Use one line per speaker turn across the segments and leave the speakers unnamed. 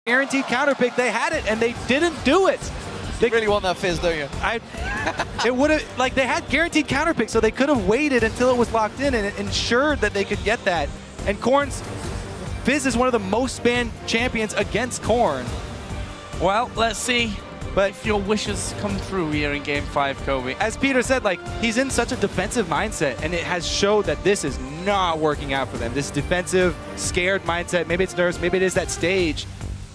guaranteed counter pick. They had it, and they didn't do it.
You really want that fizz, don't you?
It would have, like, they had guaranteed counter pick, so they could have waited until it was locked in and it ensured that they could get that. And Corn's Fizz is one of the most banned champions against Corn.
Well, let's see if your wishes come true here in Game 5, Kobe.
As Peter said, like, he's in such a defensive mindset, and it has showed that this is not working out for them. This defensive, scared mindset, maybe it's nerves, maybe it is that stage.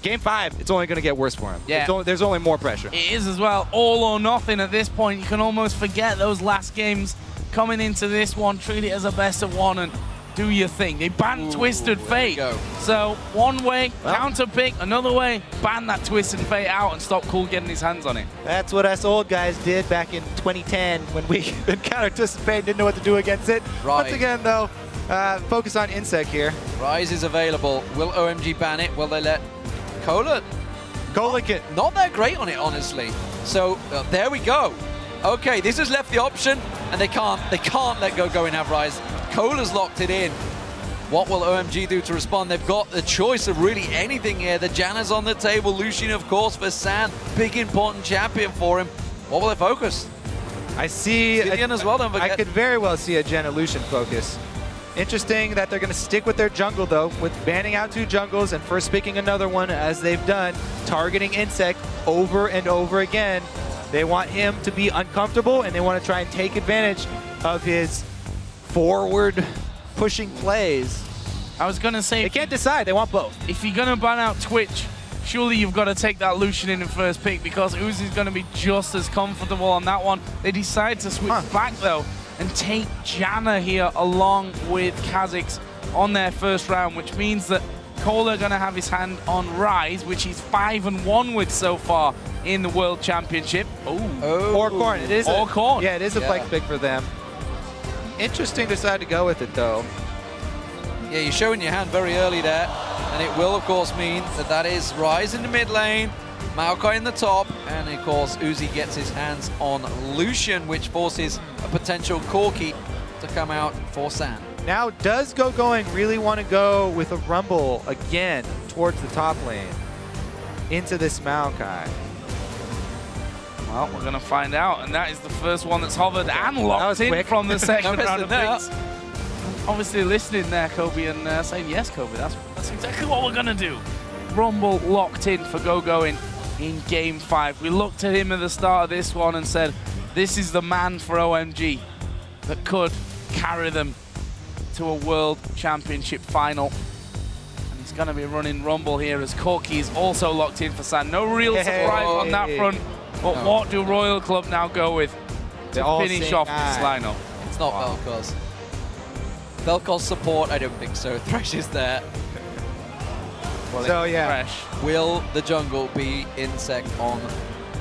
Game 5, it's only going to get worse for him.
Yeah.
There's only more pressure.
It is as well, all or nothing at this point. You can almost forget those last games coming into this one. Treat it as a best of one and do your thing. They banned Twisted Fate. So one way, counter pick, another way, ban that Twisted Fate out and stop Cool getting his hands on it.
That's what us old guys did back in 2010 when we encountered Twisted Fate and didn't know what to do against it.
Right.
Once again, though, focus on Insect here.
Rise is available. Will OMG ban it? Will they let Cola? Not that great on it, honestly. So there we go. Okay, this has left the option, and they can't let go and have Rise. Cola's locked it in. What will OMG do to respond? They've got the choice of really anything here. The Janna's on the table. Lucian, of course, for San. Big, important champion for him. What will they focus?
I see
Gideon as well, don't forget.
I could very well see a Janna Lucian focus. Interesting that they're going to stick with their jungle, though, with banning out 2 jungles and first picking another one, as they've done, targeting Insect over and over again. They want him to be uncomfortable, and they want to try and take advantage of his forward pushing plays.
I was going to say...
They can't decide. They want both.
If you're going to ban out Twitch, surely you've got to take that Lucian in first pick, because Uzi's going to be just as comfortable on that one. They decide to switch back, though, and take Janna here along with Kha'Zix on their first round, which means that Cola going to have his hand on Rise, which he's 5-1 with so far in the World Championship.
Or Corn. It is
Corn.
Yeah, it is a flex pick for them. Interesting decide to go with it, though.
Yeah, you're showing your hand very early there, and it will, of course, mean that that is Rise in the mid lane, Maokai in the top, and, of course, Uzi gets his hands on Lucian, which forces a potential Corki to come out for San.
Now, does Going really want to go with a Rumble again towards the top lane into this Maokai?
Well, we're going to find out, and that is the first one that's hovered and locked in from the second round of picks. Obviously listening there, Kobe, and saying, yes, Kobe, that's exactly what we're going to do. Rumble locked in for Going in Game 5. We looked at him at the start of this one and said, this is the man for OMG that could carry them to a World Championship final. And he's going to be running Rumble here as Corki is also locked in for San. No real surprise on that front. But what do Royal Club now go with to finish off this lineup?
It's not Vel'Koz. Vel'Koz support, I don't think so. Thresh is there.
Well, so, yeah.
Thresh. Will the jungle be Insect on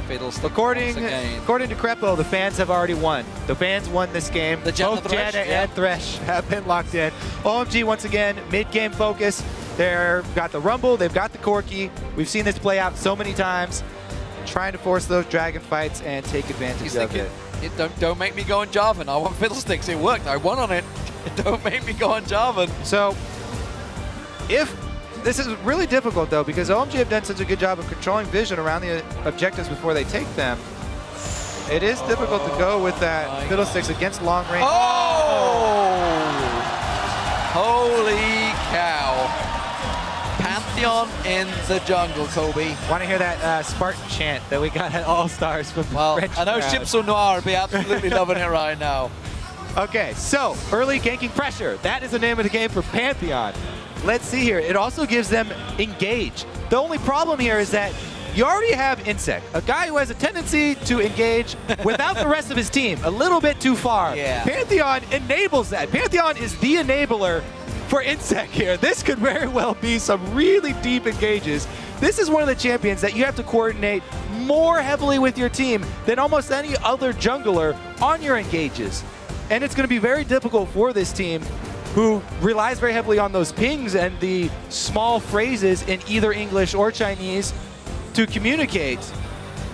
Fiddlestick?
According to Crepo, the fans have already won. The fans won this game.
Both
Janna and Thresh have been locked in. OMG, once again, mid-game focus. They've got the Rumble, they've got the Corki. We've seen this play out so many times. Trying to force those dragon fights and take advantage of it.
Don't make me go on Jarvan. I want Fiddlesticks. It worked. I won on it. Don't make me go on Jarvan.
So, this is really difficult, though, because OMG have done such a good job of controlling vision around the objectives before they take them. It is difficult to go with that Fiddlesticks against long range.
Holy cow. Pantheon in the jungle, Kobe.
Want to hear that Spartan chant that we got at All-Stars from the French
I know
crowd.
Chipso Noir would be absolutely loving it right now.
Okay, so early ganking pressure. That is the name of the game for Pantheon. Let's see here. It also gives them engage. The only problem here is that you already have Insect, a guy who has a tendency to engage without the rest of his team, a little bit too far.
Yeah.
Pantheon enables that. Pantheon is the enabler for Insect here. This could very well be some really deep engages. This is one of the champions that you have to coordinate more heavily with your team than almost any other jungler on your engages. And it's going to be very difficult for this team, who relies very heavily on those pings and the small phrases in either English or Chinese to communicate.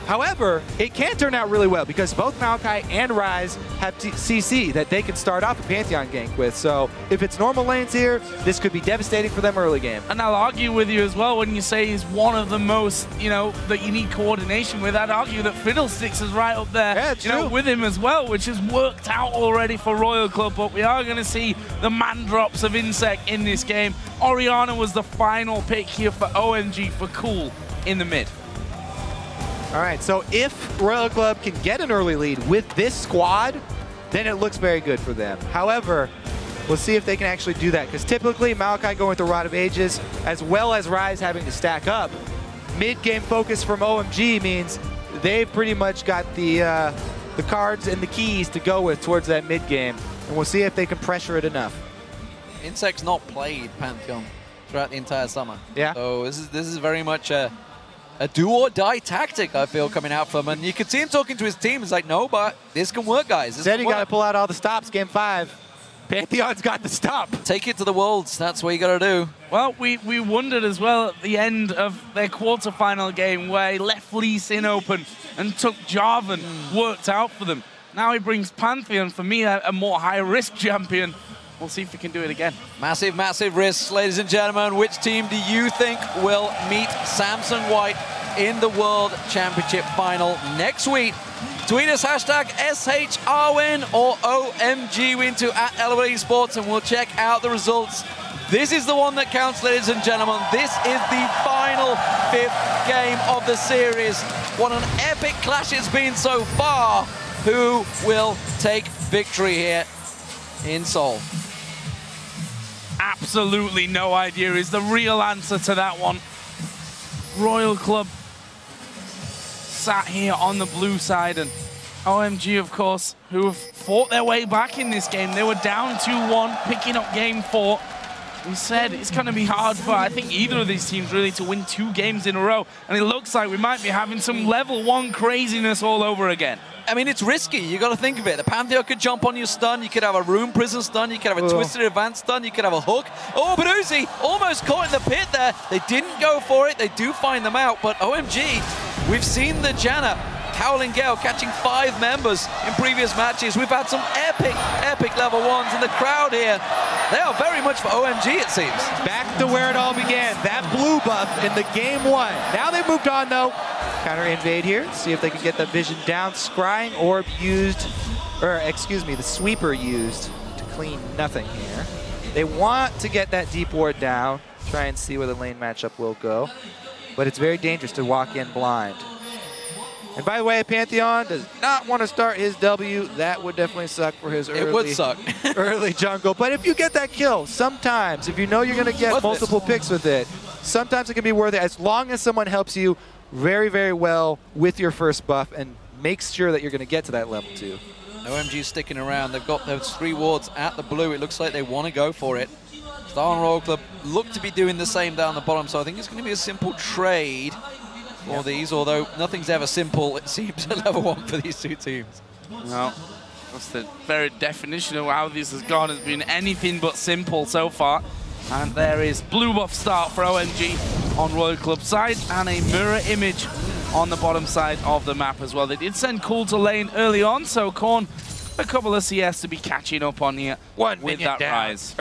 However, it can turn out really well because both Maokai and Rise have CC that they can start off a Pantheon gank with. So if it's normal lanes here, this could be devastating for them early game.
And I'll argue with you as well when you say he's one of the most, that you need coordination with. I'd argue that Fiddlesticks is right up there, with him as well, which has worked out already for Royal Club. But we are going to see the man drops of Insec in this game. Orianna was the final pick here for OMG for Cool in the mid.
All right, so if Royal Club can get an early lead with this squad, then it looks very good for them. However, we'll see if they can actually do that, because typically Maokai going with the Rod of Ages, as well as Rise having to stack up, mid-game focus from OMG means they've pretty much got the cards and the keys to go with towards that mid-game, and we'll see if they can pressure it enough.
Insect's not played Pantheon throughout the entire summer.
Yeah.
So this is very much a do-or-die tactic, I feel, coming out from him. And you could see him talking to his team. He's like, no, but this can work, guys. This
Said you got to pull out all the stops, game 5. Pantheon's got the stop.
Take it to the Worlds. That's what you got to do.
Well, we wondered as well at the end of their quarterfinal game where he left Lee Sin open and took Jarvan, worked out for them. Now he brings Pantheon, for me, a more high-risk champion. We'll see if we can do it again.
Massive, massive risks, ladies and gentlemen. Which team do you think will meet Samson White in the World Championship Final next week? Tweet us #SHRWin or OMGWin to @LoL eSports and we'll check out the results. This is the one that counts, ladies and gentlemen. This is the final 5th game of the series. What an epic clash it's been so far. Who will take victory here in Seoul?
Absolutely no idea is the real answer to that one. Royal Club sat here on the blue side, and OMG, of course, who have fought their way back in this game. They were down 2-1, picking up game 4. We said it's going to be hard for, I think, either of these teams really to win 2 games in a row, and it looks like we might be having some level 1 craziness all over again.
I mean, it's risky. You got to think of it. The Pantheon could jump on your stun. You could have a Rune Prison stun. You could have a Twisted Advance stun. You could have a hook. Oh, but Uzi almost caught in the pit there. They didn't go for it. They do find them out. But OMG, we've seen the Janna, Howling Gale, catching 5 members in previous matches. We've had some epic level 1s. And the crowd here, they are very much for OMG, it seems.
Back to where it all began. That blue buff in the game 1. Now they've moved on, though. Counter invade here, see if they can get the vision down. Scrying orb used, or excuse me, the sweeper used to clean nothing here. They want to get that deep ward down, try and see where the lane matchup will go. But it's very dangerous to walk in blind. And by the way, Pantheon does not want to start his W. That would definitely suck for his early jungle. But if you get that kill, sometimes, if you know you're going to get multiple picks with it, sometimes it can be worth it as long as someone helps you very, very well with your first buff and makes sure that you're going to get to that level 2.
OMG sticking around. They've got those 3 wards at the blue. It looks like they want to go for it. Star and Royal Club look to be doing the same down the bottom, so I think it's going to be a simple trade for these, although nothing's ever simple, it seems, at level 1 for these 2 teams.
Well, that's the very definition of how this has gone. Has been anything but simple so far. And there is blue buff start for OMG on Royal Club side and a mirror image on the bottom side of the map as well. They did send Cool to lane early on, so Korn a couple of CS to be catching up on here with that Rise.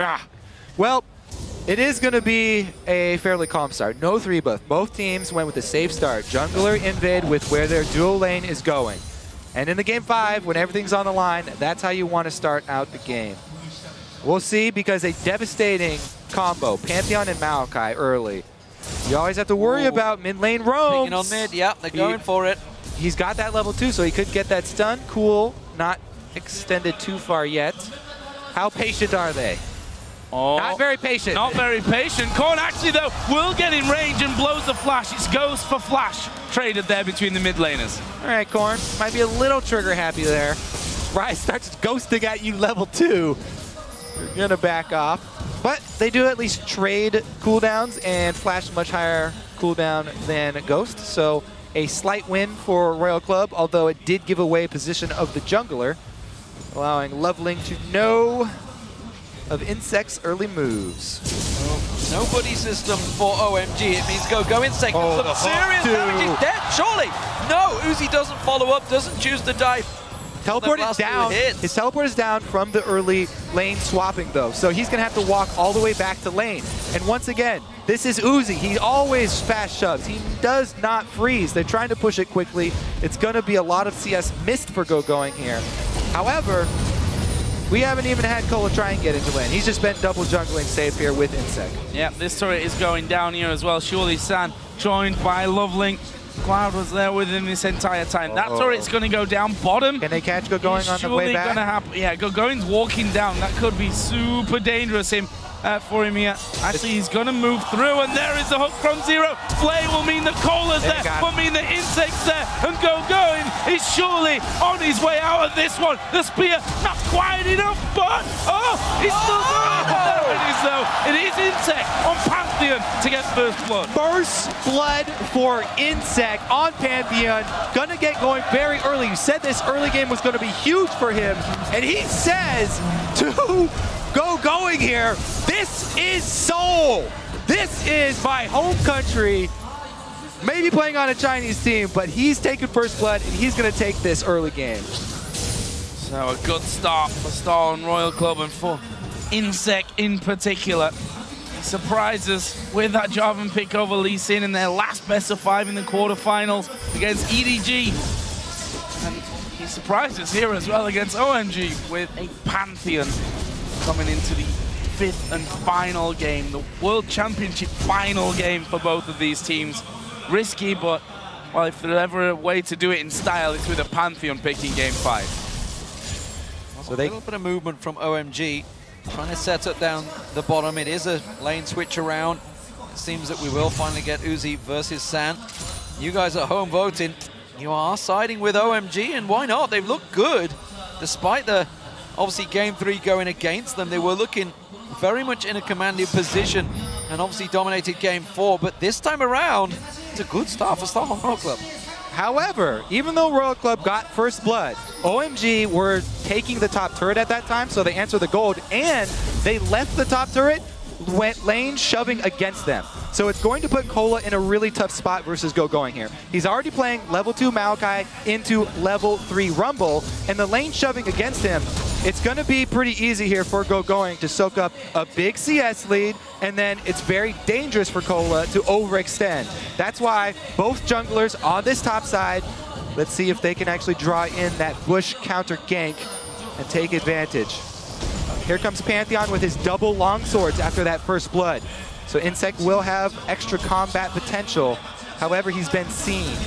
Well, it is going to be a fairly calm start. No 3 buff. Both teams went with a safe start. Jungler invade with where their dual lane is going. And in the game 5, when everything's on the line, that's how you want to start out the game. We'll see, because a devastating combo, Pantheon and Maokai early. You always have to worry about mid lane roams.
Picking on mid, yeah, they're going for it.
He's got that level 2, so he could get that stun. Cool, not extended too far yet. How patient are they?
Oh,
not very patient.
Not very patient. Korn actually, though, will get in range and blows the flash. It's Ghost for flash traded there between the mid laners.
All right, Korn, might be a little trigger happy there. Rise starts ghosting at you level 2. You're going to back off. But they do at least trade cooldowns, and Flash much higher cooldown than Ghost. So a slight win for Royal Club, although it did give away position of the jungler, allowing Loveling to know of Insect's early moves.
Nobody system for OMG. It means go Insect.
Oh,
Some serious damage. He's dead, surely. No, Uzi doesn't follow up, doesn't choose to dive.
Teleport is down. His teleport is down from the early lane swapping, though. So he's going to have to walk all the way back to lane. And once again, this is Uzi. He always fast shoves. He does not freeze. They're trying to push it quickly. It's going to be a lot of CS missed for going here. However, we haven't even had Cola try and get into lane. He's just been double jungling safe here with Insect.
Yeah, this turret is going down here as well. Surely San joined by Lovelink. Cloud was there with him this entire time. That turret's going to go down bottom.
Can they catch Going on the way back?
Gonna happen. Yeah, Going's walking down. That could be super dangerous for him here. Actually, he's going to move through, and there is the hook from Zero. Flay will mean that Cola's there, will mean that Insect's there, and Going is surely on his way out of this one. The spear, not quite enough, but, he's still going. There it is, though. It is Insect on Pantheon to get first blood.
First blood for Insect on Pantheon. Gonna get going very early. You said this early game was gonna be huge for him, and he says to Going here, this is Seoul. This is my home country. Maybe playing on a Chinese team, but he's taking first blood, and he's gonna take this early game.
So a good start for Star and Royal Club, and for Insect in particular. He surprises with that Jarvan pick over Lee Sin in their last best of 5 in the quarterfinals against EDG. And he surprises here as well against OMG with a Pantheon coming into the 5th and final game, the World Championship final game for both of these teams. Risky, but well, if there's ever a way to do it in style, it's with a Pantheon picking game 5.
So a little bit of movement from OMG, trying to set up down the bottom. It is a lane switch around. It seems that we will finally get Uzi versus San. You guys at home voting, you are siding with OMG, and why not? They've looked good, despite the, obviously, game 3 going against them. They were looking very much in a commanding position and obviously dominated game 4, but this time around, it's a good start for Star Royal Club.
However, even though Royal Club got first blood, OMG were taking the top turret at that time, so they answered the gold, and they left the top turret, went lane shoving against them. So it's going to put Cola in a really tough spot versus Going here. He's already playing level 2 Maokai into level 3 Rumble, and the lane shoving against him, it's going to be pretty easy here for Going to soak up a big CS lead, and then it's very dangerous for Cola to overextend. That's why both junglers on this top side, let's see if they can actually draw in that bush counter gank and take advantage. Here comes Pantheon with his double longswords after that first blood. So Insect will have extra combat potential. However, he's been seen.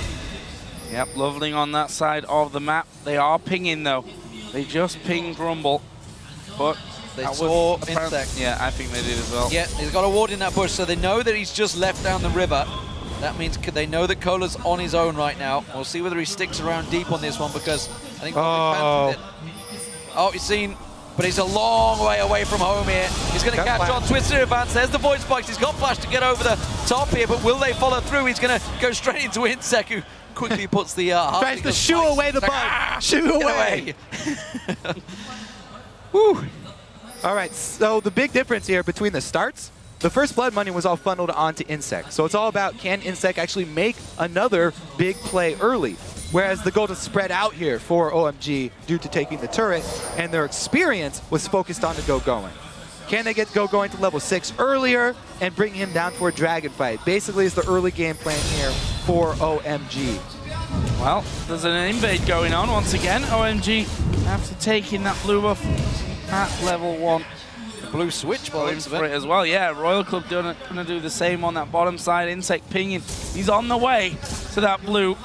Yep, Loveling on that side of the map. They are pinging, though. They just pinged Rumble, but
they saw Insect.
Yeah, I think they did as well.
Yeah, he's got a ward in that bush, so they know that he's just left down the river. That means they know that Cola's on his own right now. We'll see whether he sticks around deep on this one, because I think... Oh, he's seen... But he's a long way away from home here. He's going to catch on. Twister advance. There's the void spikes. He's got flash to get over the top here, but will they follow through? He's going to go straight into Insect, who quickly puts the...
tries to shoo away the bug. Shoo away. Woo. All right, so the big difference here between the starts, the first blood money was all funneled onto Insect. So it's all about, can Insect actually make another big play early? Whereas the goal is spread out here for OMG due to taking the turret, and their experience was focused on the Going. Can they get Going to level 6 earlier and bring him down for a dragon fight? Basically, is the early game plan here for OMG.
Well, there's an invade going on once again. OMG after taking that blue buff at level 1.
The blue switch for
it as well. Yeah, Royal Club going to do the same on that bottom side. Insect pinging. He's on the way to that blue.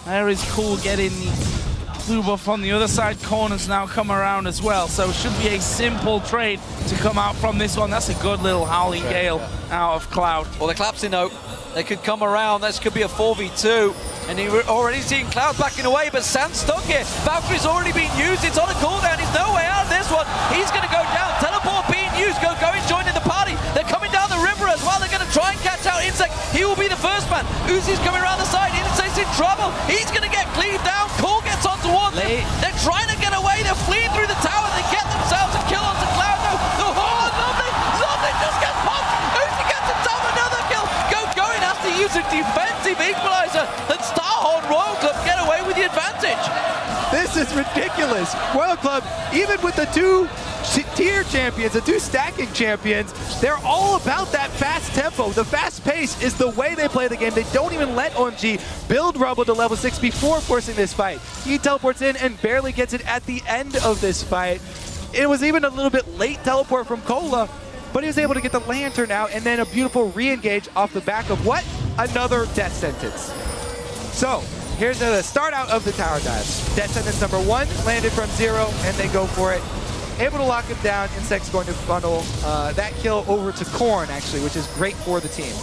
There is Cool getting the blue buff on the other side. Corners now come around as well. So it should be a simple trade to come out from this one. That's a good little Howling Gale out of Cloud.
Well, the collapsing note, they could come around. This could be a 4v2. And you're already seeing Cloud backing away, but San's stuck here. Valkyrie's already been used. It's on a cooldown. He's no way out of this one. He's going to go down. Teleport being used. Going joining the party. They're coming down the river as well. They're going to try and catch out Insect. He will be the first man. Uzi's coming around the side. Insect's in trouble. He's going to get cleaved down. Cole gets on towards him. They're trying to get away. They're fleeing through the tower. They get themselves a kill onto Cloud. No, the Horde equalizer, and Starhorn Royal Club get away with the advantage.
This is ridiculous. Royal Club, even with the two-tier champions, the two stacking champions, they're all about that fast tempo. The fast pace is the way they play the game. They don't even let OMG build Rumble to level 6 before forcing this fight. He teleports in and barely gets it at the end of this fight. It was even a little bit late teleport from Cola, but he was able to get the Lantern out and then a beautiful re-engage off the back of what? Another death sentence. So, here's the start out of the tower dive. Death sentence number 1, landed from 0, and they go for it. Able to lock him down. Insect's going to funnel that kill over to Korn, actually, which is great for the team.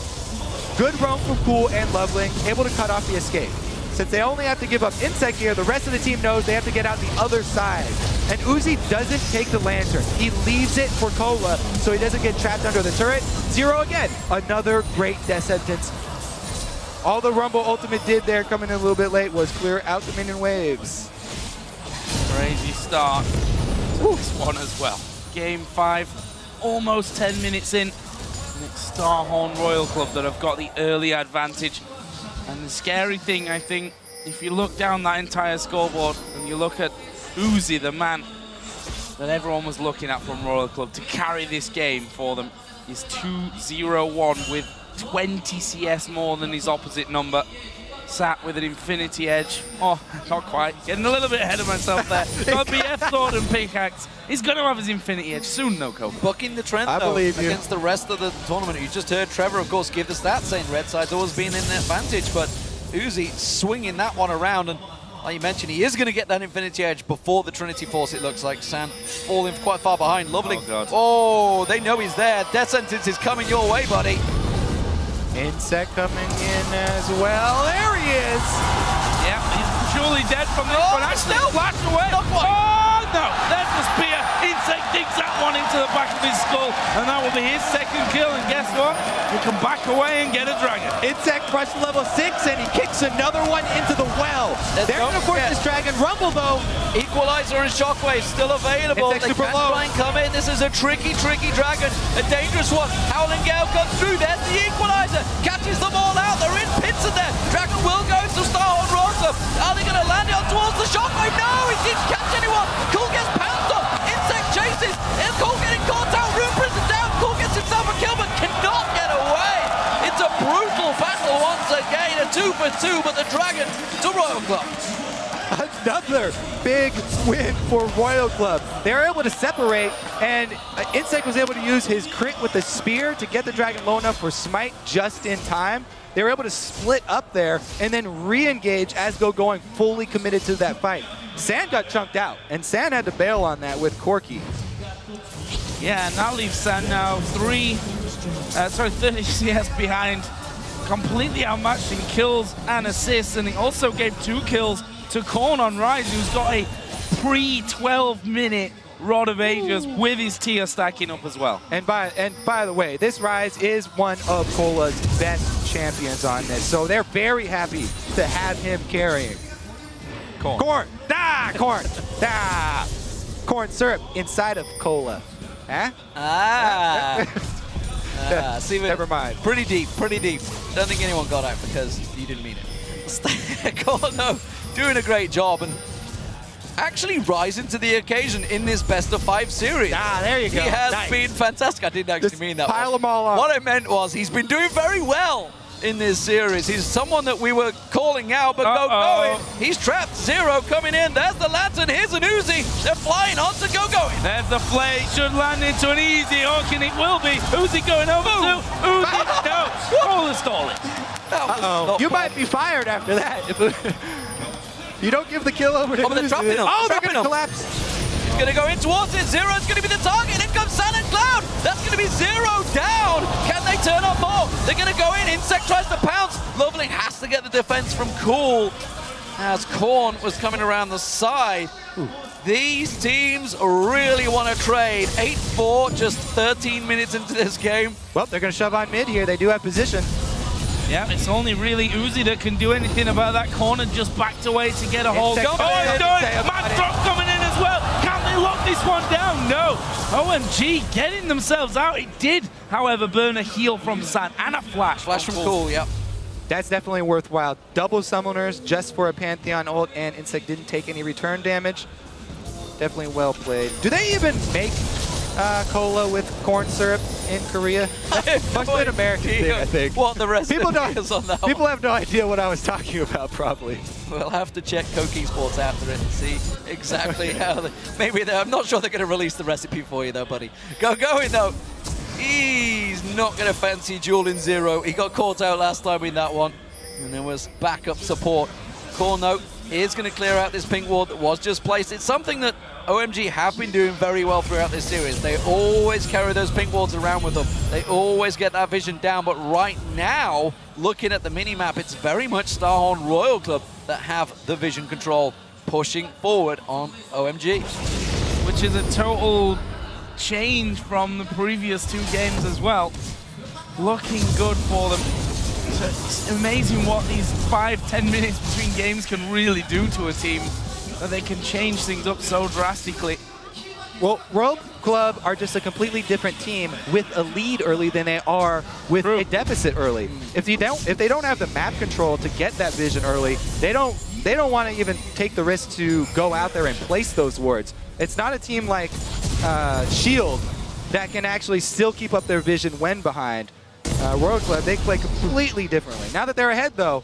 Good roam from Cool and Loveling, able to cut off the escape. Since they only have to give up Insect here, the rest of the team knows they have to get out the other side. And Uzi doesn't take the Lantern. He leaves it for Cola, so he doesn't get trapped under the turret. 0 again. Another great death sentence. All the Rumble ultimate did there, coming in a little bit late, was clear out the minion waves.
Crazy start. This one as well. Game 5, almost 10 minutes in. And it's Starhorn Royal Club that have got the early advantage. And the scary thing, I think, if you look down that entire scoreboard and you look at Uzi, the man that everyone was looking at from Royal Club to carry this game for them, is 2-0-1 with 20 CS more than his opposite number. Sat with an Infinity Edge. Oh, not quite. Getting a little bit ahead of myself there. Got BF Sword and Pickaxe. He's going to have his Infinity Edge soon, though, Kobe.
Bucking the trend, though, against the rest of the tournament. You just heard Trevor, of course, give the stats saying Red Side's always been in an advantage, but Uzi swinging that one around, and like you mentioned, he is going to get that Infinity Edge before the Trinity Force, it looks like. San falling quite far behind. Lovely. Oh, they know he's there. Death Sentence is coming your way, buddy.
Insect coming in as well. There he is.
Yeah, he's surely dead from this one. Actually, flashed away. Oh, no. There's the spear. Insect digs that one into the back of his skull, and that will be his second kill. And guess what? He can back away and get a dragon.
Insect rushed to level 6, and he kicks another one into the well. They're going to force this dragon Rumble, though.
Equalizer and Shockwave still available. They can try and come in. This is a tricky, tricky dragon. A dangerous one. Howling Gale comes through. There's the Equalizer. Catches them all out. They're in pits in there. Dragon will go to Starhorn Royal Club. Are they going to land it on towards the Shockwave? No, he didn't catch anyone. Cool gets pounced on. Insect chases. And Cool getting caught out. Rune Prison down. Cool gets himself a kill, but cannot get away. It's a brutal battle once again. A 2 for 2, but the dragon to Royal Club.
Another big win for Royal Club. They were able to separate, and Insect was able to use his crit with the spear to get the dragon low enough for Smite just in time. They were able to split up there and then re-engage as going fully committed to that fight. San got chunked out, and San had to bail on that with Corky.
Yeah, and that leaves San now 30 CS behind. Completely outmatched in kills and assists, and he also gave 2 kills to Korn on Rise, who's got a pre-12-minute Rod of Ages with his tier stacking up as well.
And by the way, this Rise is one of Cola's best champions on this, so they're very happy to have him carrying. Corn. Ah, Corn. Ah. Corn syrup inside of Cola. Huh?
See,
never mind.
Pretty deep, pretty deep. Don't think anyone got out because you didn't mean it. Corn, no, doing a great job and actually rising to the occasion in this best-of-5 series.
Ah, there you go.
He has been fantastic. I didn't actually mean that.
Pile them all up.
What I meant was he's been doing very well in this series. He's someone that we were calling out, but don't know it. He's trapped. 0 coming in. There's the Lantern. Here's an Uzi. They're flying on to Go-Going.
There's the play. Should land into an easy hook, and it will be. Uzi going over to Uzi. No. Cola stalling.
You might be fired after that. You don't give the kill over to
they're trapping him.
Oh, they're going to collapse.
He's going to go in towards it. 0's going to be the target. In comes San and Cloud. That's going to be 0 down. Can they turn on more? They're going to go in. Insect tries to pounce. Loveling has to get the defense from Cool as Korn was coming around the side. These teams really want to trade. 8-4, just 13 minutes into this game.
Well, they're going to shove on mid here. They do have position.
Yeah, it's only really Uzi that can do anything about that corner, just backed away to get a hold.
He's
doing Mad Drop coming in as well. Can they lock this one down? No. OMG getting themselves out. It did, however, burn a heal from San and a flash.
Flash from Cool, yep.
That's definitely worthwhile. Double summoners just for a Pantheon ult, and Insect didn't take any return damage. Definitely well played. Do they even make cola with corn syrup in Korea? That's mostly an American thing, I think.
What the rest
people
of
don't,
on that
people have no idea what I was talking about, probably.
We'll have to check Coke eSports after it and see exactly how they... Maybe I'm not sure they're going to release the recipe for you, though, buddy. Going, though. He's not going to fancy dueling Zero. He got caught out last time in that one. And there was backup support. Corno is going to clear out this pink ward that was just placed. It's something that OMG have been doing very well throughout this series. They always carry those pink wards around with them. They always get that vision down. But right now, looking at the mini-map, it's very much Starhorn Royal Club that have the vision control, pushing forward on OMG.
Which is a total change from the previous 2 games as well. Looking good for them. It's amazing what these 5-10 minutes between games can really do to a team, that they can change things up so drastically.
Well, Royal Club are just a completely different team with a lead early than they are with a deficit early. If they don't have the map control to get that vision early, they don't want to even take the risk to go out there and place those wards. It's not a team like Shield that can actually still keep up their vision when behind. Royal Club, they play completely differently. Now that they're ahead, though,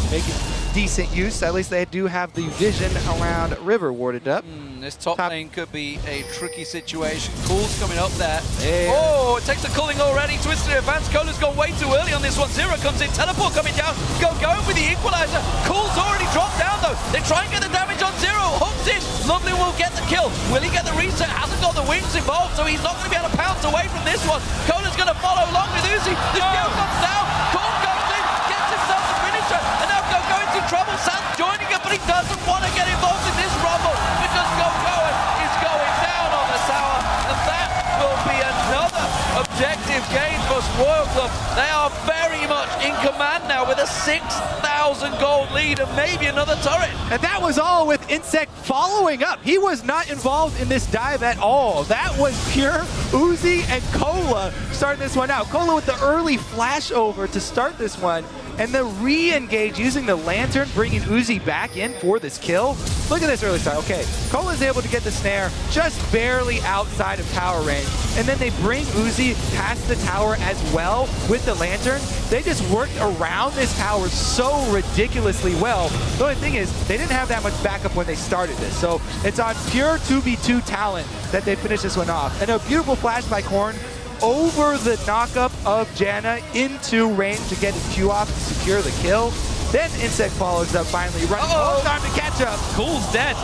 making decent use. At least they do have the vision around River warded up.
This top lane could be a tricky situation. Cool's coming up there. Yeah. Oh, it takes the cooling already. Twisted advance. Cola's gone way too early on this one. Zero comes in. Teleport coming down. Going with the equalizer. Cool's already dropped down, though. They try and get the damage on Zero. Hooked in. Lovely will get the kill. Will he get the reset? Hasn't got the wings involved, so he's not going to be able to pounce away from this one. Cola's going to follow along with Uzi. The skill comes down. Cool goes in. Gets himself the finisher. And now go into trouble. Sam's joining him, but he doesn't want to get involved in this rumble because Cohen is going down on the tower, and that will be another objective gain for Royal Club. They are very much in command now with a 6,000 gold lead and maybe another turret.
And that was all with Insect following up. He was not involved in this dive at all. That was pure Uzi and Cola starting this one out. Cola with the early flash over to start this one, and the re-engage using the lantern, bringing Uzi back in for this kill. Look at this early start. Okay, Cola's able to get the snare just barely outside of tower range, and then they bring Uzi past the tower as well with the lantern. They just worked around this tower so ridiculously well. The only thing is, they didn't have that much backup when they started this, so it's on pure 2v2 talent that they finished this one off. And a beautiful flash by Korn over the knockup of Janna into range to get his Q off and secure the kill. Then Insect follows up finally, running time to catch up.
Cool's dead.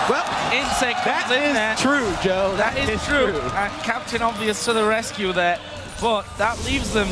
Well,
Insect
that is true, Joe.
That is true. Captain Obvious to the rescue there. But that leaves them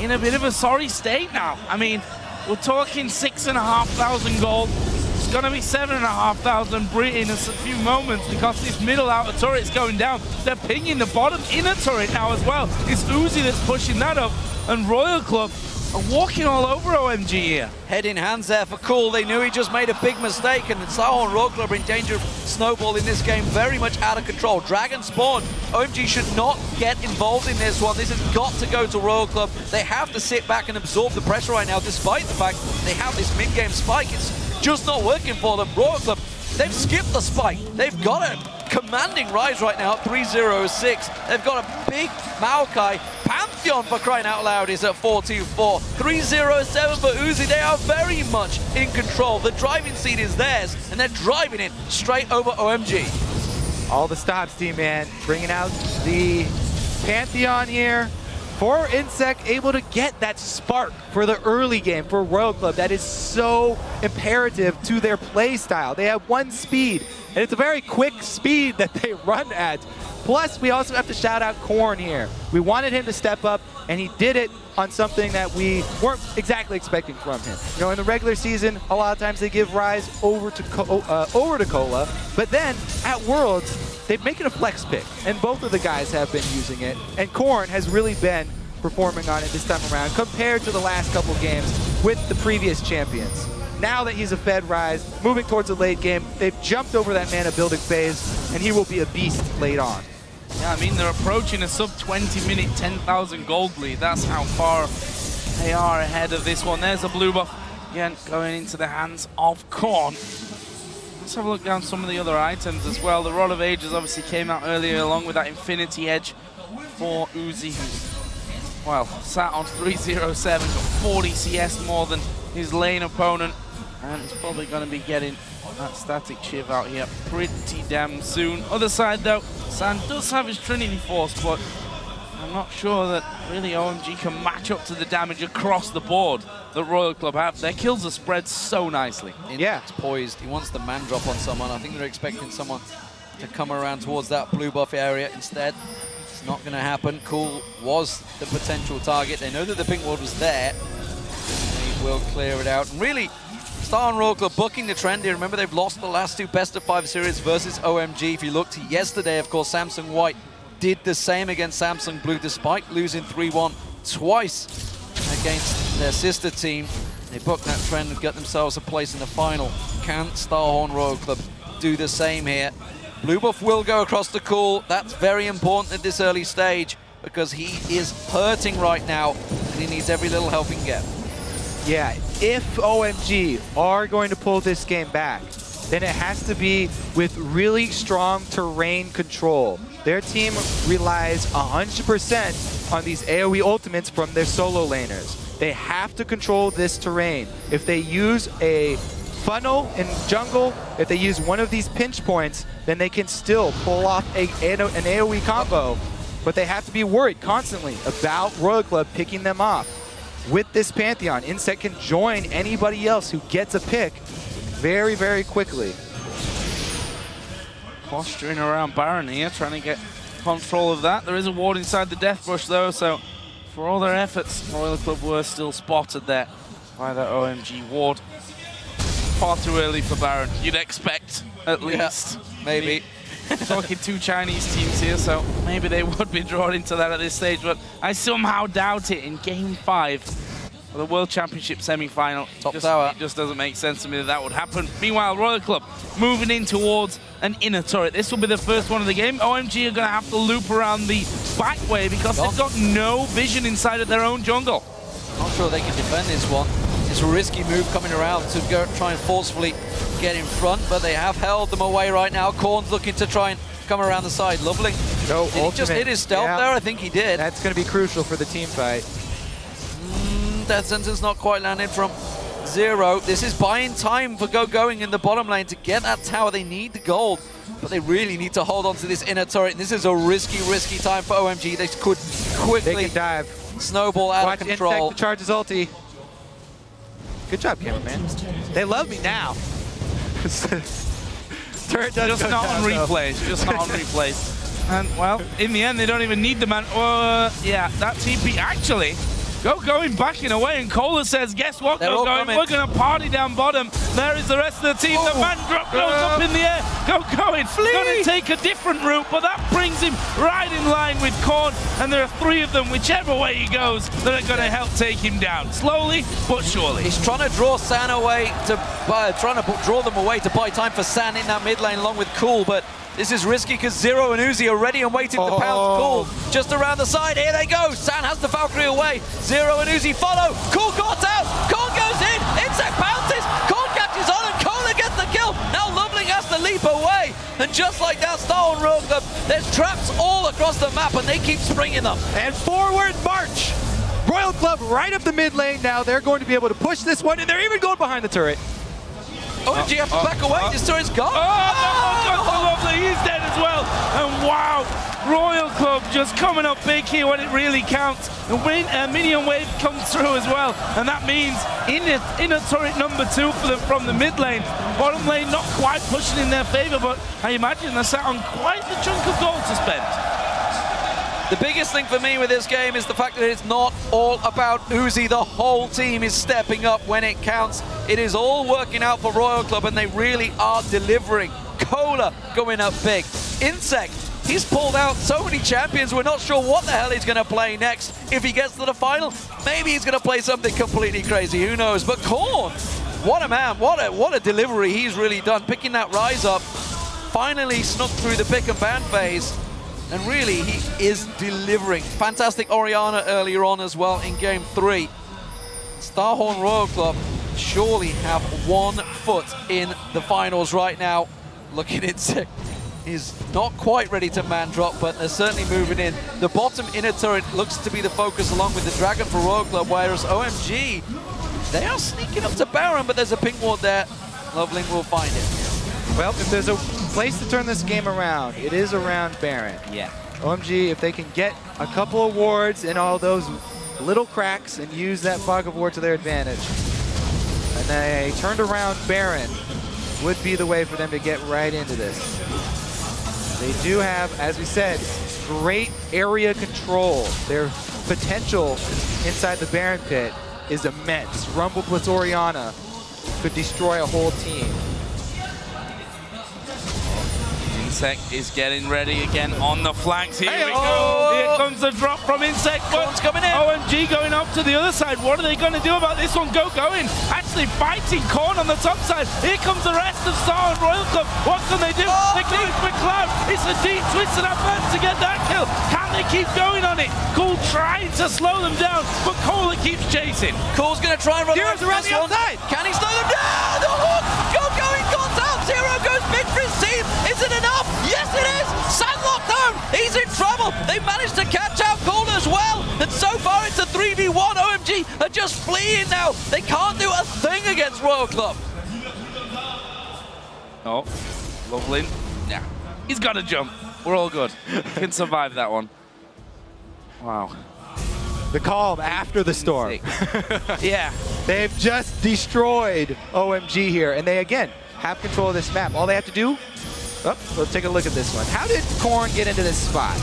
in a bit of a sorry state now. I mean, we're talking 6,500 gold. It's going to be 7,500 in a few moments because this middle outer turret's going down. They're pinging the bottom inner turret now as well. It's Uzi that's pushing that up, and Royal Club are walking all over OMG here.
Head in hands there for Cool. They knew he just made a big mistake, and the Starhorn Royal Club are in danger of snowball in this game, very much out of control. Dragon spawn. OMG should not get involved in this one. This has got to go to Royal Club. They have to sit back and absorb the pressure right now, despite the fact they have this mid-game spike. It's just not working for them. Royal Club, they've skipped the spike. They've got a commanding rise right now at 306. They've got a big Maokai. Pantheon, for crying out loud, is at 424. 307 for Uzi. They are very much in control. The driving seat is theirs, and they're driving it straight over OMG.
All the stops, T-Man, bringing out the Pantheon here. For Insect, able to get that spark for the early game for Royal Club. That is so imperative to their play style. They have one speed, and it's a very quick speed that they run at. Plus, we also have to shout out Korn here. We wanted him to step up, and he did it on something that we weren't exactly expecting from him. You know, in the regular season, a lot of times they give Rise over to Cola, but then at Worlds, they've made it a flex pick, and both of the guys have been using it, and Korn has really been performing on it this time around compared to the last couple games with the previous champions. Now that he's a Fed Rise, moving towards the late game, they've jumped over that mana building phase, and he will be a beast late on.
Yeah, I mean, they're approaching a sub-20-minute 10,000 gold lead. That's how far They are ahead of this one. There's a blue buff. Again, going into the hands of Korn. Let's have a look down some of the other items as well. The Rod of Ages obviously came out earlier along with that Infinity Edge for Uzi, who's, well, sat on 307, got 40 CS more than his lane opponent, and he's probably going to be getting that static shiv out here pretty damn soon. Other side though, San does have his Trinity Force, but I'm not sure that really OMG can match up to the damage across the board that Royal Club have. Their kills are spread so nicely.
Yeah, it's poised. He wants the man drop on someone. I think they're expecting someone to come around towards that blue buff area. Instead, it's not going to happen. Cool was the potential target. They know that the pink ward was there. They will clear it out. And really, Star and Royal Club booking the trend here. Remember, they've lost the last two best-of-5 series versus OMG. If you look to yesterday, of course, Samsung White did the same against Samsung Blue, despite losing 3-1 twice against their sister team. They booked that trend and got themselves a place in the final. Can Starhorn Royal Club do the same here? Blue buff will go across the Cool. That's very important at this early stage because he is hurting right now and he needs every little help he can get.
Yeah, if OMG are going to pull this game back, then it has to be with really strong terrain control. Their team relies 100% on these AoE ultimates from their solo laners. They have to control this terrain. If they use a funnel in jungle, if they use one of these pinch points, then they can still pull off an AoE combo. But they have to be worried constantly about Royal Club picking them off. With this Pantheon, Insect can join anybody else who gets a pick very, very quickly.
Posturing around Baron here, trying to get control of that. There is a ward inside the Death Brush though, so for all their efforts, Royal Club were still spotted there by the OMG ward. Far too early for Baron, you'd expect, at least.
Maybe.
Talking two Chinese teams here, so maybe they would be drawn into that at this stage, but I somehow doubt it in Game 5 of the World Championship semi-final. It just doesn't make sense to me that that would happen. Meanwhile, Royal Club moving in towards an inner turret. This will be the first one of the game. OMG are going to have to loop around the back way because they've got no vision inside of their own jungle.
Not sure they can defend this one. It's a risky move coming around to go try and forcefully get in front, but they have held them away right now. Korn's looking to try and come around the side. Lovely.
No,
did he just hit his stealth there? I think he did.
That's going to be crucial for the team fight.
Death Sentence not quite landed from Zero. This is buying time for going in the bottom lane to get that tower. They need the gold, but they really need to hold on to this inner turret. This is a risky time for OMG. They could quickly
dive.
Snowball out of control.
Insect to charge his ulti. Good job, cameraman. They love me now. Turret does
just not on replays. Just not on replays. And well, in the end, they don't even need the man. Yeah, that TP actually. Going back in a way, and Kohler says, guess what, we're going to party down bottom. There is the rest of the team. The man drop goes up in the air. Going to take a different route, but that brings him right in line with Korn, and there are three of them, whichever way he goes, that are going to help take him down. Slowly, but surely.
He's trying to draw San away, draw them away to buy time for San in that mid lane along with Cool, but this is risky because Zero and Uzi are ready and waiting to pounce Cool. Just around the side, here they go. San has the Valkyrie away. Zero and Uzi follow. Cool caught out. Korn goes in. Insect bounces. Korn catches on and Kohler gets the kill. Now Loveling has to leap away. And just like that, Star and Royal Club, there's traps all across the map and they keep springing them.
And forward march. Royal Club right up the mid lane now. They're going to be able to push this one, and they're even going behind the turret.
OMG have to back away. This turret's gone.
Lovely. He's dead as well. And wow, Royal Club just coming up big here when it really counts. The minion wave comes through as well, and that means inner turret number 2 for them from the mid lane. Bottom lane not quite pushing in their favor, but I imagine they're sat on quite a chunk of gold to spend.
The biggest thing for me with this game is the fact that it's not all about Uzi. The whole team is stepping up when it counts. It is all working out for Royal Club, and they really are delivering. Kohler going up big. Insect, he's pulled out so many champions, we're not sure what the hell he's going to play next. If he gets to the final, maybe he's going to play something completely crazy, who knows. But Korn, what a man, what a delivery he's really done. Picking that Rise up, finally snuck through the pick and ban phase. And really, he is delivering. Fantastic Orianna earlier on as well in Game 3. Starhorn Royal Club surely have 1 foot in the finals right now. Looking Insect is not quite ready to man drop, but they're certainly moving in. The bottom inner turret looks to be the focus along with the Dragon for Royal Club, whereas OMG, they are sneaking up to Baron, but there's a pink ward there. Loveling will find it.
Well, if there's a place to turn this game around, it is around Baron.
Yeah.
OMG, if they can get a couple of wards in all those little cracks and use that fog of war to their advantage, and they turned around Baron, would be the way for them to get right into this. They do have, as we said, great area control. Their potential inside the Baron pit is immense. Rumble plus Orianna could destroy a whole team.
Insect is getting ready again on the flanks. Here we go. Here comes the drop from Insect.
One's coming in.
OMG going up to the other side. What are they going to do about this one? Going. Actually fighting Korn on the top side. Here comes the rest of Star and Royal Club. What can they do? They're going for Cloud. It's a deep twist and advance to get that kill. Can they keep going on it? Cool trying to slow them down, but Kohler keeps chasing.
Cole's going to try and run
Zero's around the outside.
Can he slow them down? The hook! Going, got out. Zero goes mid for his team. Is it enough? Yes, it is. Sandlock down. He's in trouble. They managed to catch out Cole as well. And so far it's a 3v1. OMG are just fleeing now. They can't do a thing against Royal Club.
Oh, Loveling. Yeah, he's got to jump. We're all good. Can survive that one. Wow.
The calm after the storm.
Yeah.
They've just destroyed OMG here, and they, again, have control of this map. All they have to do, let's take a look at this one. How did Korn get into this spot?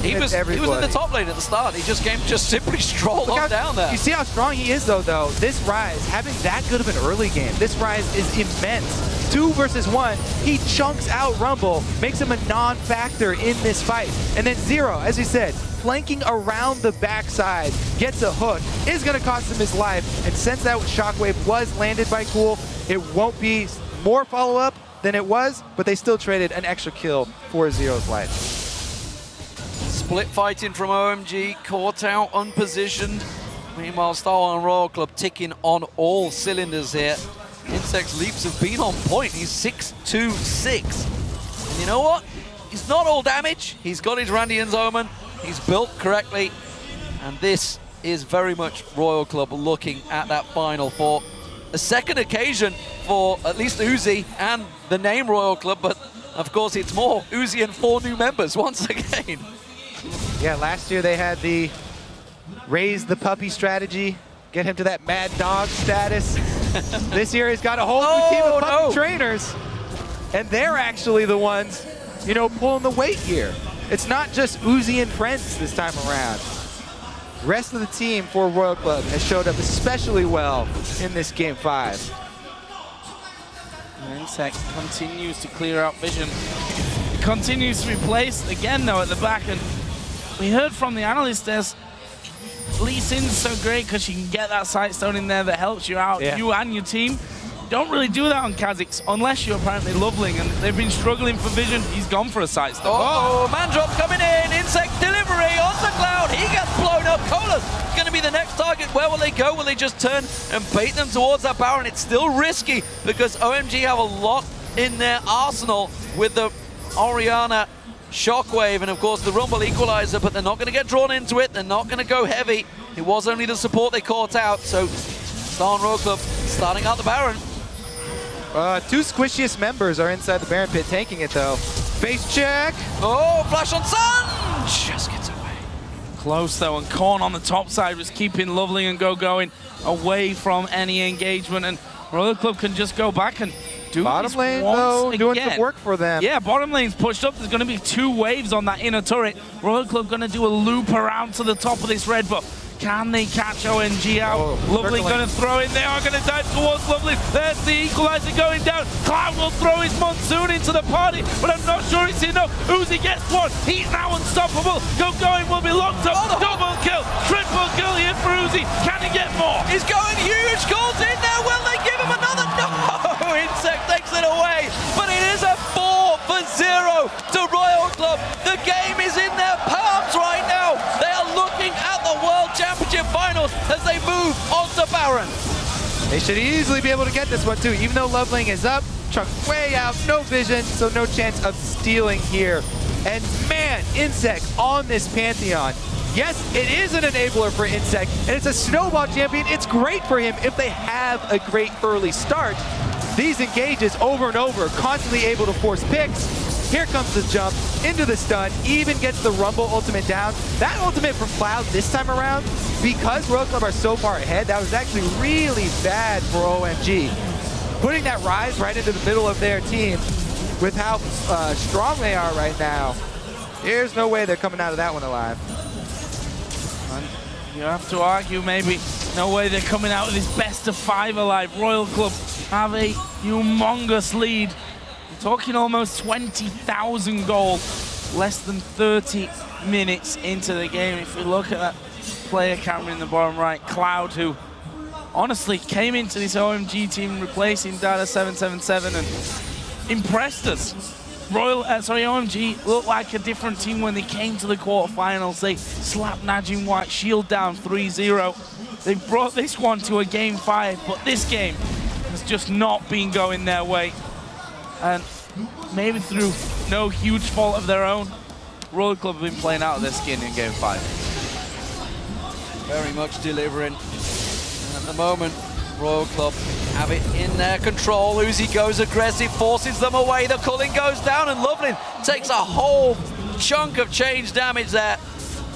He was in the top lane at the start. He just simply strolled on down there.
You see how strong he is, though. This Rise, having that good of an early game, this Rise is immense. 2 versus 1, he chunks out Rumble, makes him a non-factor in this fight. And then Zero, as you said, flanking around the backside, gets a hook, is going to cost him his life. And since that Shockwave was landed by Cool, it won't be more follow-up than it was, but they still traded an extra kill for Zero's life.
Split fighting from OMG, caught out, unpositioned. Meanwhile, Starhorn Royal Club ticking on all cylinders here. Insect's leaps have been on point. He's 6-2-6. And you know what? He's not all damage. He's got his Randian's Omen. He's built correctly. And this is very much Royal Club looking at that final for a second occasion for at least Uzi and the name Royal Club. But of course, it's more Uzi and 4 new members once again.
Yeah, last year they had the raise the puppy strategy, get him to that mad dog status. This year he's got a whole new team of puppy trainers, and they're actually the ones, you know, pulling the weight here. It's not just Uzi and friends this time around. The rest of the team for Royal Club has showed up especially well in this Game 5.
Insect continues to clear out vision. Continues to be placed again, though, at the back. And we heard from the analyst there's Lee Sin's so great because she can get that Sightstone in there that helps you out, you and your team. Don't really do that on Kha'Zix unless you're apparently Loveling, and they've been struggling for vision. He's gone for a Sightstone.
Oh, man drop coming in. Insect delivery on the Cloud. He gets blown up. Kohler's going to be the next target. Where will they go? Will they just turn and bait them towards that Baron? It's still risky because OMG have a lot in their arsenal with the Orianna Shockwave and of course the Rumble Equalizer, but they're not going to get drawn into it. They're not going to go heavy. It was only the support they caught out, so Starhorn Royal Club starting out the Baron.
2 squishiest members are inside the Baron pit, tanking it though. Face check.
Oh, flash on Sun! Just gets away.
Close though, and Korn on the top side was keeping Loveling and going away from any engagement, and Royal Club can just go back and do
bottom lane though, doing some work for them.
Yeah, bottom lane's pushed up. There's going to be 2 waves on that inner turret. Royal Club going to do a loop around to the top of this red buff. Can they catch OMG out? Lovely going to throw in. They are going to dive towards Lovely. There's the Equalizer going down. Cloud will throw his Monsoon into the party, but I'm not sure it's enough. Uzi gets one. He's now unstoppable. Going will be locked up. Double kill. Triple kill here for Uzi. Can he get more?
He's going huge. Calls in there. Will they give him another? No! Insect takes it away, but it is a 4-0 to Royal Club. The game is in their palms right now. They are looking at the World Championship Finals as they move on to Baron.
They should easily be able to get this one too, even though Loveling is up, Chuck way out, no vision, so no chance of stealing here. And man, Insect on this Pantheon. Yes, it is an enabler for Insect, and it's a snowball champion. It's great for him if they have a great early start. These engages over and over, constantly able to force picks. Here comes the jump into the stun, even gets the Rumble ultimate down. That ultimate from Cloud this time around, because Royal Club are so far ahead, that was actually really bad for OMG. Putting that Rise right into the middle of their team with how strong they are right now, there's no way they're coming out of that one alive.
And you have to argue maybe no way they're coming out of this best of 5 alive. Royal Club have a humongous lead. We're talking almost 20,000 gold, less than 30 minutes into the game. If we look at that player camera in the bottom right, Cloud, who honestly came into this OMG team replacing Data 777 and impressed us. OMG looked like a different team when they came to the quarterfinals. They slapped Najim White Shield down 3-0. They brought this one to a game 5, but this game has just not been going their way. And maybe through no huge fault of their own, Royal Club have been playing out of their skin in game 5.
Very much delivering. And at the moment, Royal Club have it in their control. Uzi goes aggressive, forces them away. The culling goes down, and Loveling takes a whole chunk of change damage there.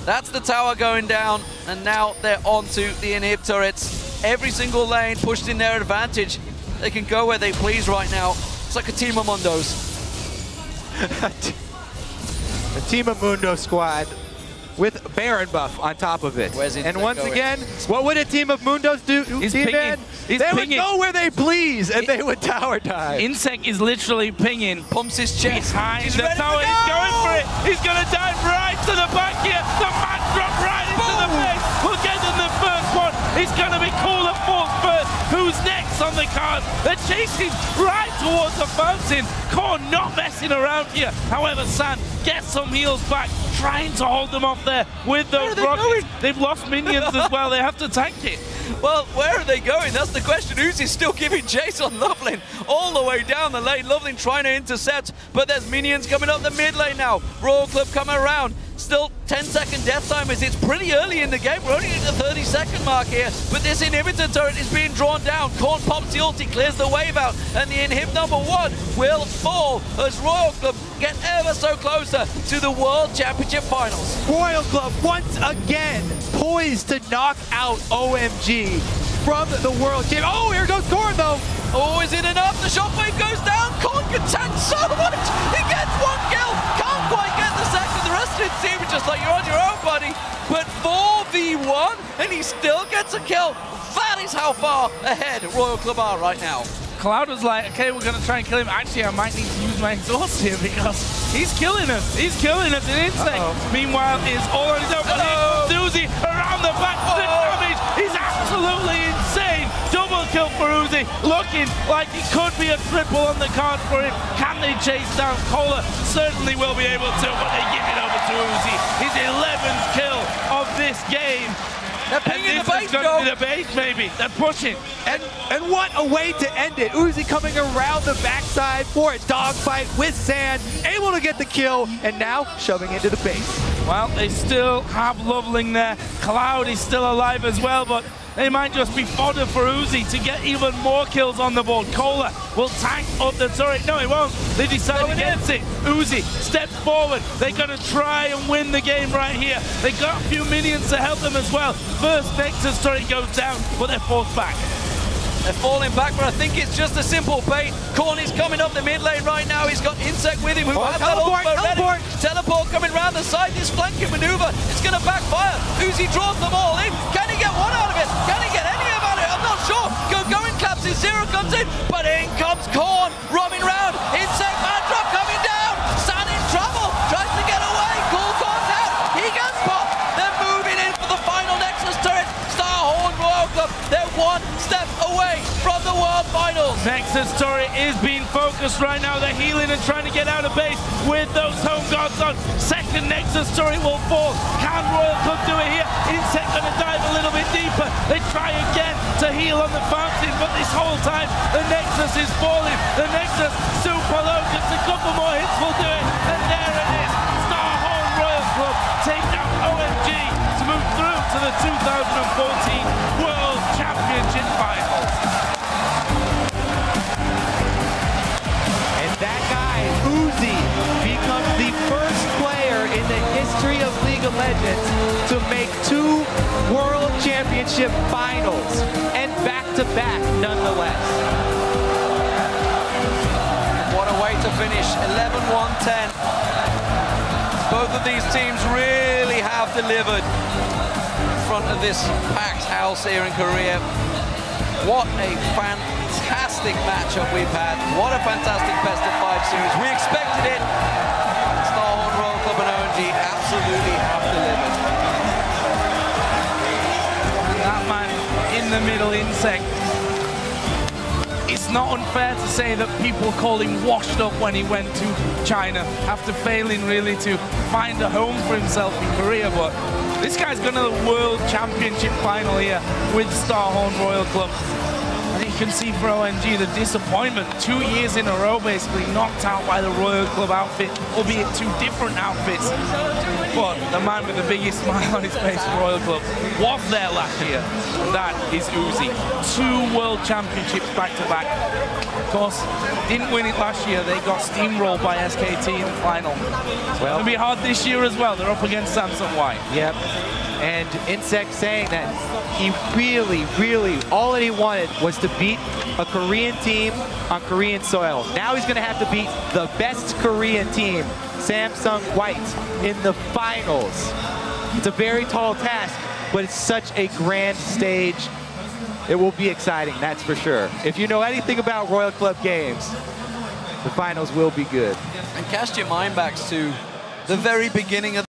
That's the tower going down, and now they're onto the inhib turrets. Every single lane pushed in their advantage. They can go where they please right now. It's like a Team of Mundos.
A Team of Mundo squad with Baron buff on top of it. And once again, what would a Team of Mundos do? They would go where they please, and they would tower dive.
Insect is literally pinging.
Pumps his chest.
Behind the tower. He's going for it. He's going to dive right to the back here. The man dropped right into the face. We'll get in the first one. He's going to be cool at fourth first. Who's next on the card? They're chasing right towards the fountain. Korn not messing around here. However, San gets some heals back, trying to hold them off there with those rockets. They've lost minions as well. They have to tank it.
Well, where are they going? That's the question. Uzi's still giving chase on Loveling all the way down the lane. Loveling trying to intercept, but there's minions coming up the mid lane now. Royal Club coming around. Still 10-second death timers. It's pretty early in the game. We're only at the 30-second mark here, but this inhibitor turret is being drawn down. Korn pops the ulti, clears the wave out, and the inhib number 1 will fall as Royal Club get ever so closer to the World Championship Finals.
Royal Club once again poised to knock out OMG from the World Championship. Oh, here goes Korn though.
Oh, is it enough? The shockwave goes down. Korn can tank so much. He gets 1 kill. Can't quite get the second. The rest of it seems just like you're on your own, buddy. But 4v1, and he still gets a kill. That is how far ahead Royal Club are right now.
Cloud was like, okay, we're going to try and kill him. Actually, I might need to use my exhaust here because he's killing us. He's killing us in Insect. Meanwhile, is all on his own. Uzi around the back. The damage is absolutely insane. Double kill for Uzi. Looking like it could be a triple on the card for him. Can they chase down Cola? Certainly will be able to, but they give it over to Uzi. His 11th kill of this game.
They're pinging the base,
going to be the base, maybe. They're pushing.
And what a way to end it. Uzi coming around the backside for a dogfight with Sand, able to get the kill, and now shoving into the base.
Well, they still have Loveling there. Cloud is still alive as well, but they might just be fodder for Uzi to get even more kills on the board. Cola will tank up the turret. No, he won't. They decide against it. Uzi steps forward. They're going to try and win the game right here. They got a few minions to help them as well. First Nexus turret goes down, but they're forced back.
They're falling back, but I think it's just a simple bait. Korn is coming up the mid lane right now. He's got Insect with him. Teleport coming round the side. This flanking maneuver is going to backfire. Uzi draws them all in. Can he get one out of it? Can he get any out of it? I'm not sure. Going collapses. Zero comes in, but in comes Korn roaming round. Insect man drop coming down. San in trouble. Tries to get away. Cool Korn's out. He gets popped. They're moving in for the final Nexus turret. Starhorn Royal Club. They're one step away from the World Finals.
Nexus turret is being focused right now. They're healing and trying to get out of base with those home guards on. Second Nexus turret will fall. Can Royal Club do it here? Insect going to dive a little bit deeper. They try again to heal on the fountain, but this whole time the Nexus is falling. The Nexus super low, just a couple more hits will do it, and there it is. Starhorn Royal Club take down OMG to move through to the 2014 World Championship Finals.
And that guy, Uzi, becomes the first player in the history of League of Legends to make 2 World Championship Finals, and back-to-back nonetheless.
What a way to finish, 11-1-10. Both of these teams really have delivered in front of this packed house here in Korea. What a fantastic matchup we've had. What a fantastic best-of-5 series. We expected it. Starhorn Royal Club and OMG absolutely have delivered.
That man in the middle, Insect. It's not unfair to say that people call him washed up when he went to China after failing really to find a home for himself in Korea, but this guy's going to the World Championship final here with Starhorn Royal Club. And you can see for OMG the disappointment. 2 years in a row basically knocked out by the Royal Club outfit, albeit 2 different outfits. But the man with the biggest smile on his face for Royal Club was there last year. And that is Uzi. 2 World Championships back-to-back. Of course, didn't win it last year. They got steamrolled by SKT in the final. Well, it'll be hard this year as well. They're up against Samsung White.
Yep. And Insect saying that he really, all that he wanted was to beat a Korean team on Korean soil. Now he's going to have to beat the best Korean team, Samsung White, in the finals. It's a very tall task, but it's such a grand stage. It will be exciting, that's for sure. If you know anything about Royal Club games, the finals will be good.
And cast your mind back to the very beginning of